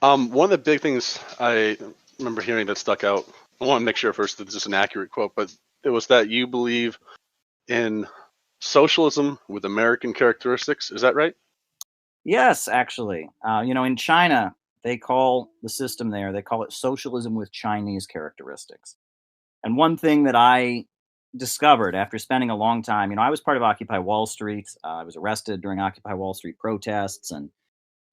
One of the big things I remember hearing that stuck out, I want to make sure first that this is an accurate quote, but it was that you believe in socialism with American characteristics. Is that right? Yes, actually. In China, they call the system there, they call it socialism with Chinese characteristics. And one thing that I discovered after spending a long time, I was part of Occupy Wall Street. I was arrested during Occupy Wall Street protests, and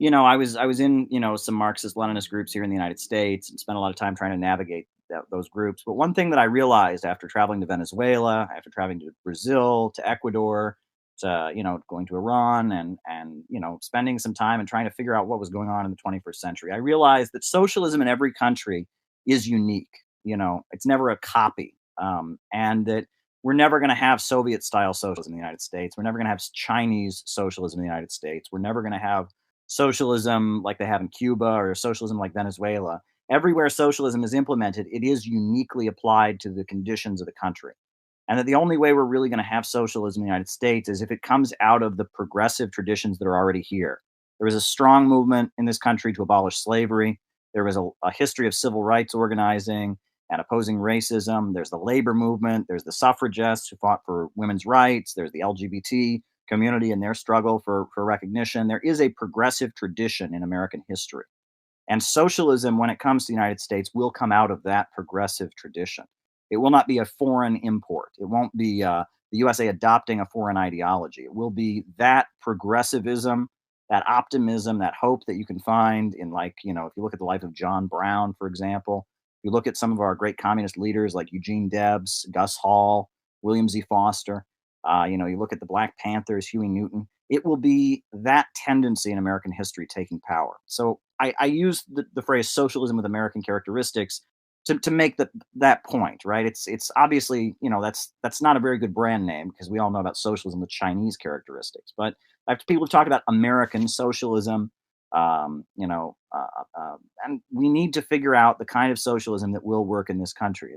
I was in some Marxist Leninist groups here in the United States, and spent a lot of time trying to navigate those groups. But one thing that I realized after traveling to Venezuela, after traveling to Brazil, to Ecuador, to going to Iran, and spending some time and trying to figure out what was going on in the 21st century, I realized that socialism in every country is unique. It's never a copy, and that we're never going to have Soviet style socialism in the United States. We're never going to have Chinese socialism in the United States. We're never going to have socialism like they have in Cuba or socialism like Venezuela. Everywhere socialism is implemented, it is uniquely applied to the conditions of the country. And that the only way we're really going to have socialism in the United States is if it comes out of the progressive traditions that are already here. There was a strong movement in this country to abolish slavery. There was a history of civil rights organizing and opposing racism. There's the labor movement. There's the suffragists who fought for women's rights. There's the LGBT community and their struggle for recognition. There is a progressive tradition in American history. And socialism, when it comes to the United States, will come out of that progressive tradition. It will not be a foreign import. It won't be the USA adopting a foreign ideology. It will be that progressivism, that optimism, that hope that you can find in, like, if you look at the life of John Brown, for example, you look at some of our great communist leaders like Eugene Debs, Gus Hall, William Z. Foster, you look at the Black Panthers, Huey Newton, it will be that tendency in American history taking power. So I use the phrase socialism with American characteristics to make that point, right? It's obviously, that's not a very good brand name because we all know about socialism with Chinese characteristics. But after people have talked about American socialism, and we need to figure out the kind of socialism that will work in this country.